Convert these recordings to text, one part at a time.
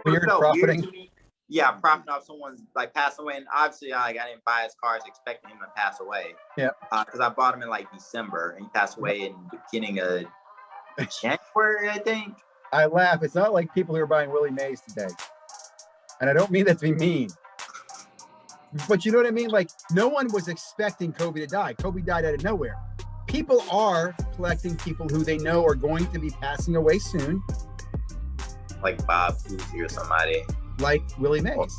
would have felt weird to me. Yeah, profiting off someone's like passing away, and obviously, I didn't buy his cars expecting him to pass away. Yeah, because I bought him in like December, and he passed away in the beginning of January, I think. I laugh. It's not like people who are buying Willie Mays today, and I don't mean that to be mean, but you know what I mean. Like no one was expecting Kobe to die. Kobe died out of nowhere. People are collecting people who they know are going to be passing away soon, like Bob Cousy or somebody. Like Willie Mays.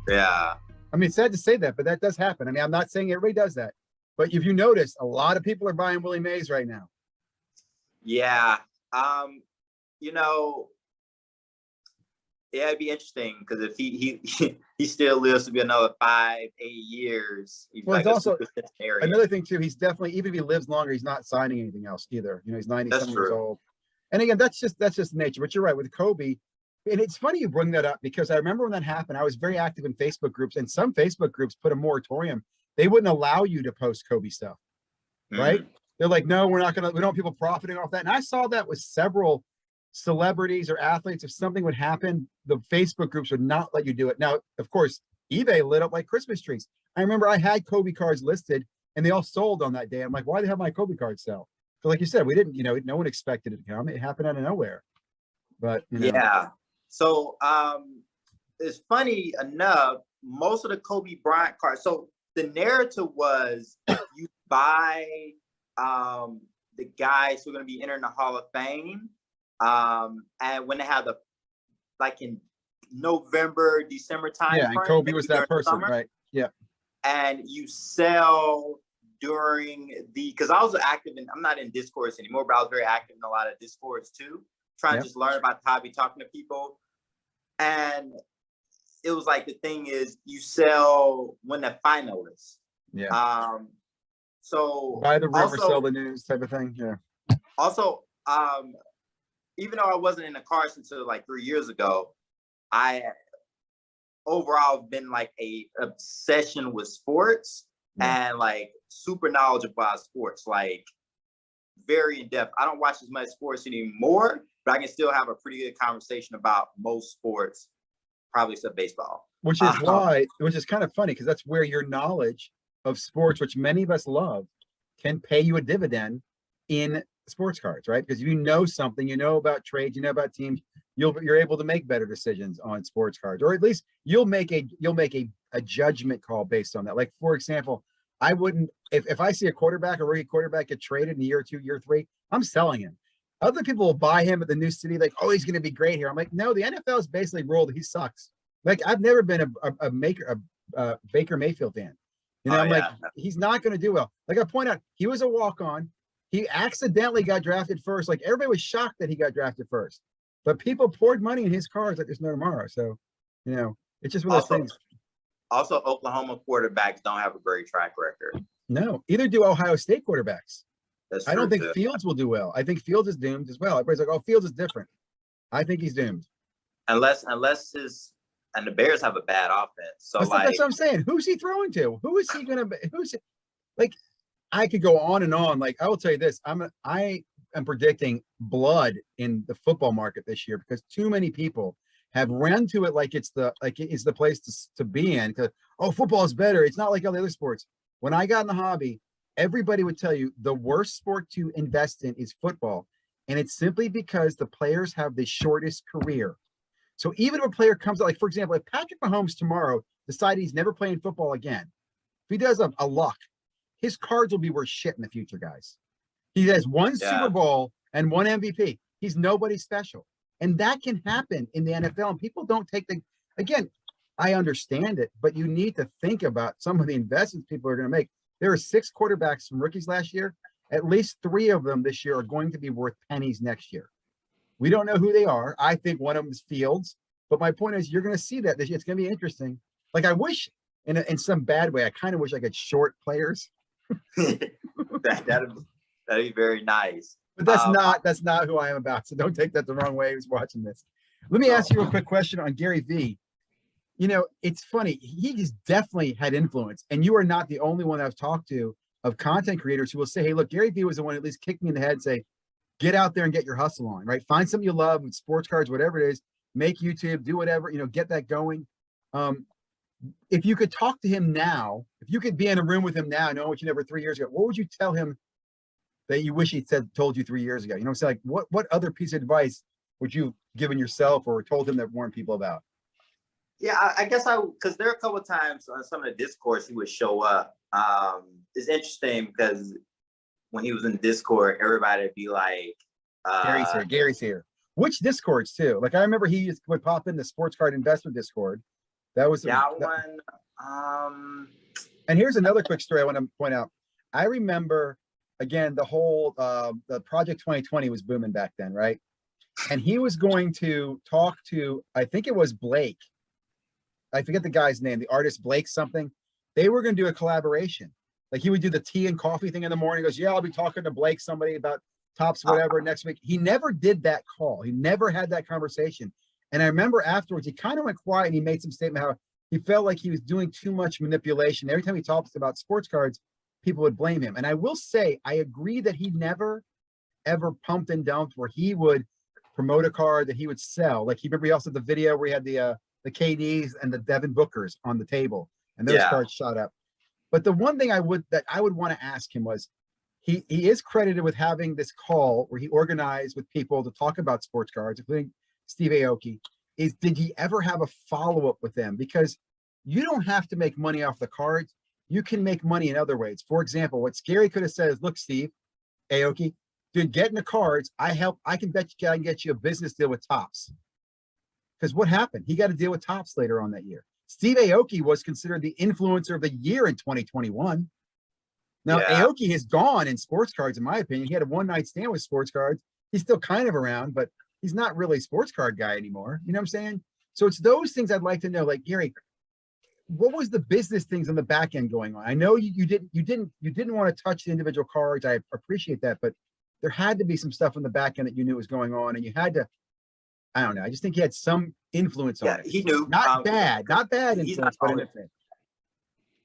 Yeah. I mean, it's sad to say that, but that does happen. I mean, I'm not saying everybody does that, but if you notice, a lot of people are buying Willie Mays right now. Yeah. You know, yeah, it'd be interesting because if he still lives to be another 5-8 years, he's well, like it's also another thing too. He's definitely, even if he lives longer, he's not signing anything else either. You know, he's 90-something years old. And again, that's just nature. But you're right with Kobe. And it's funny you bring that up because I remember when that happened, I was very active in Facebook groups, and some Facebook groups put a moratorium. They wouldn't allow you to post Kobe stuff, right? They're like, no, we don't want people profiting off that. And I saw that with several celebrities or athletes. If something would happen, the Facebook groups would not let you do it. Now, of course, eBay lit up like Christmas trees. I remember I had Kobe cards listed and they all sold on that day. I'm like, why the hell my Kobe cards sell? So like you said, we didn't, no one expected it to come. It happened out of nowhere. But yeah. So it's funny enough, most of the Kobe Bryant cards. So the narrative was you buy the guys who are going to be entering the Hall of Fame. And when they have like in November, December time. Yeah, and Kobe was that person, right? Yeah. And you sell during because I was active I'm not in Discourse anymore, but I was very active in a lot of Discourse too, trying to just learn about the hobby, talking to people. And it was like the thing is you sell when the finalists. Yeah. So buy the rumor, sell the news type of thing. Yeah. Also, even though I wasn't in the cars until like 3 years ago, I overall have been like a obsession with sports and like super knowledgeable about sports, like very in depth. I don't watch as much sports anymore, but I can still have a pretty good conversation about most sports, probably except baseball. Which is kind of funny because that's where your knowledge of sports, which many of us love, can pay you a dividend in sports cards, right? Because you know something, you know about trades, you know about teams, you're able to make better decisions on sports cards, or at least you'll make a judgment call based on that. Like for example, I wouldn't if I see a rookie quarterback get traded in year 2, year 3, I'm selling him. Other people will buy him at the new city, like, oh, he's going to be great here. I'm like, no, the NFL has basically ruled that he sucks. Like I've never been a Baker Mayfield fan. I'm like, he's not going to do well. Like I point out, he was a walk-on. He accidentally got drafted first. Like everybody was shocked that he got drafted first, but people poured money in his cars like there's no tomorrow. So, it's just one of those things. Also, Oklahoma quarterbacks don't have a great track record. No, either do Ohio State quarterbacks. That's I don't think Fields will do well. I think Fields is doomed as well. Everybody's like, oh, Fields is different. I think he's doomed. Unless and the Bears have a bad offense. So that's what I'm saying. Who's he throwing to? Who is he going to be? Like, I could go on and on. Like, I will tell you this. I am predicting blood in the football market this year because too many people have run to it like it's the place to be in. Because, oh, football is better. It's not like all the other sports. When I got in the hobby, everybody would tell you the worst sport to invest in is football. And it's simply because the players have the shortest career. So even if a player comes out, like, for example, if Patrick Mahomes tomorrow decides he's never playing football again, if he does a luck, his cards will be worth shit in the future, guys. He has one Super Bowl and one MVP. He's nobody special. And that can happen in the NFL. And people don't take again, I understand it, but you need to think about some of the investments people are going to make. There are 6 quarterbacks from rookies last year. At least 3 of them this year are going to be worth pennies next year. We don't know who they are. I think one of them is Fields. But my point is, you're going to see that this year. It's going to be interesting. Like, I wish, in some bad way, I kind of wish I could short players. That'd be very nice. But that's not who I am about. So don't take that the wrong way who's watching this. Let me ask you a quick question on Gary Vee. It's funny. He's definitely had influence. And you are not the only one I've talked to of content creators who will say, hey, look, Gary Vee was the one who at least kicked me in the head and say, get out there and get your hustle on, right? Find something you love with sports cards, whatever it is. make YouTube, do whatever, get that going. If you could talk to him now, if you could be in a room with him now, knowing what you never 3 years ago, what would you tell him that you wish he told you 3 years ago? So like what other piece of advice would you given yourself or told him that warned people about? Yeah, I guess because there are a couple of times on some of the discourse he would show up. It's interesting because when he was in Discord, everybody would be like, Gary's here. Which Discords too? Like I remember he would pop in the sports card investor Discord. That was that one. And here's another quick story I want to point out. I remember again the whole the Project 2020 was booming back then, right? And he was going to talk to, I think it was Blake. I forget the guy's name, the artist Blake something. They were going to do a collaboration. Like he would do the tea and coffee thing in the morning. He goes, yeah, I'll be talking to Blake, somebody about Tops, whatever, next week. He never did that call. He never had that conversation. And I remember afterwards, he kind of went quiet and he made some statement how he felt like he was doing too much manipulation. Every time he talks about sports cards, people would blame him. And I will say, I agree that he never, ever pumped and dumped where he would promote a card that he would sell. Like he remember he also did the video where he had the KDs and the Devin Bookers on the table and those cards shot up. But the one thing I would want to ask him was, he is credited with having this call where he organized with people to talk about sports cards, including Steve Aoki. Did he ever have a follow-up with them? Because you don't have to make money off the cards. You can make money in other ways. For example, what Gary could have said is, look, Steve Aoki, dude, get in the cards. I can bet you I can get you a business deal with Tops. Because what happened? He got a deal with Tops later on that year. Steve Aoki was considered the influencer of the year in 2021. Now, Aoki has gone in sports cards, in my opinion. He had a one-night stand with sports cards. He's still kind of around, but he's not really a sports card guy anymore. You know what I'm saying? So it's those things I'd like to know. Like, Gary, what was the business things on the back end going on? I know you didn't want to touch the individual cards. I appreciate that, but there had to be some stuff on the back end that you knew was going on, and you had to. I don't know. I just think he had some influence on it. He knew. Not bad influence, but influence.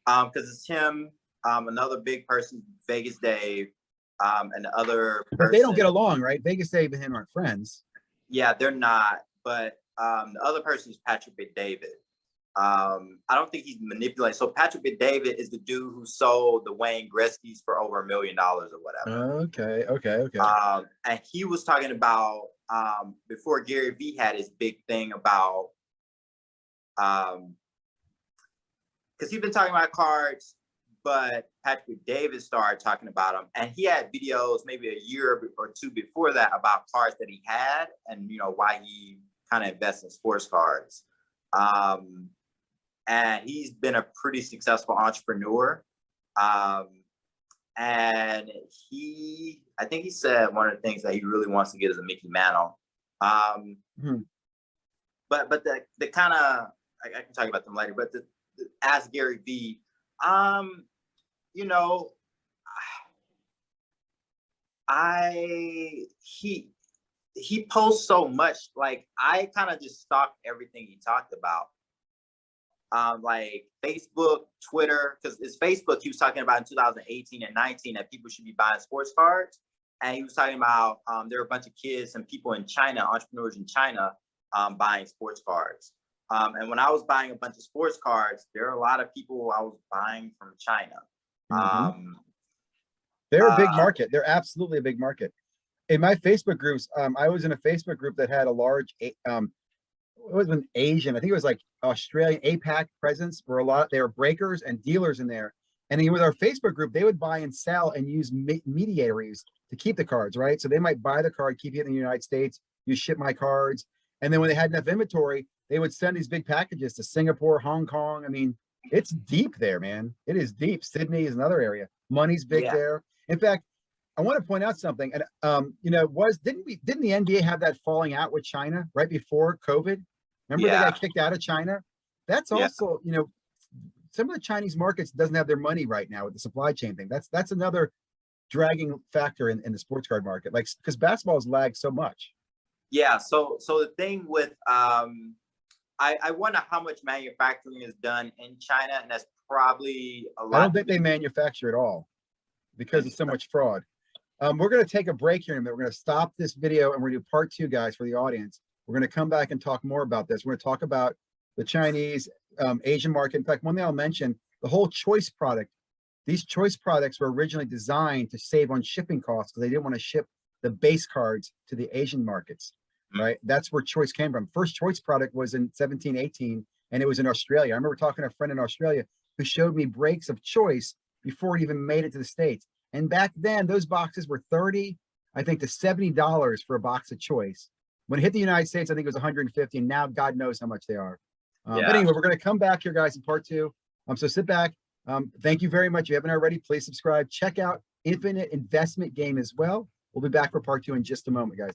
Because it's him. Another big person, Vegas Dave, and the other person. But they don't get along, right? Vegas Dave and him aren't friends. Yeah, they're not. But the other person is Patrick Bet-David. I don't think he's manipulating. So Patrick Bet-David is the dude who sold the Wayne Gretzky's for over $1 million or whatever. Okay. And he was talking about before Gary Vee had his big thing about because he's been talking about cards. But Patrick Davis started talking about them, and he had videos maybe a year or two before that about cards that he had, and why he kind of invests in sports cards. And he's been a pretty successful entrepreneur. And I think he said one of the things that he really wants to get is a Mickey Mantle. But the kind of I can talk about them later. But Ask Gary Vee. He posts so much. Like I kind of just stalked everything he talked about. Like Facebook, Twitter, because it's Facebook he was talking about in 2018 and 19 that people should be buying sports cards. And he was talking about there are a bunch of kids and people in China, entrepreneurs in China, buying sports cards. And when I was buying a bunch of sports cards, there are a lot of people I was buying from China. They're a big market. They're absolutely a big market. In my Facebook groups, I was in a Facebook group that had a large, it was an Asian, I think it was like Australian APAC presence, where they were breakers and dealers in there. And with our Facebook group, they would buy and sell and use mediaries to keep the cards, right? So they might buy the card, keep it in the United States, you ship my cards. And then when they had enough inventory, they would send these big packages to Singapore, Hong Kong. I mean, it's deep there, man. It is deep. Sydney is another area. Money's big there. In fact, I want to point out something. And didn't the NBA have that falling out with China right before COVID? Remember they got kicked out of China? That's also, some of the Chinese markets doesn't have their money right now with the supply chain thing. That's another dragging factor in the sports card market, like because basketball has lagged so much. Yeah. So the thing with I wonder how much manufacturing is done in China, and that's probably a lot. I don't think they manufacture at all because of so much fraud. We're going to take a break here in a minute. We're going to stop this video and we're going to do part 2, guys, for the audience. We're going to come back and talk more about this. We're going to talk about the Chinese, Asian market. In fact, one thing I'll mention, the whole choice product. These choice products were originally designed to save on shipping costs because they didn't want to ship the base cards to the Asian markets, right? That's where choice came from. First choice product was in 1718, and it was in Australia. I remember talking to a friend in Australia who showed me breaks of choice before it even made it to the States. And back then, those boxes were $30, I think, to $70 for a box of choice. When it hit the United States, I think it was 150, and now God knows how much they are. But anyway, we're going to come back here, guys, in part 2. So sit back. Thank you very much. If you haven't already, please subscribe. Check out Infinite Investment Game as well. We'll be back for part 2 in just a moment, guys.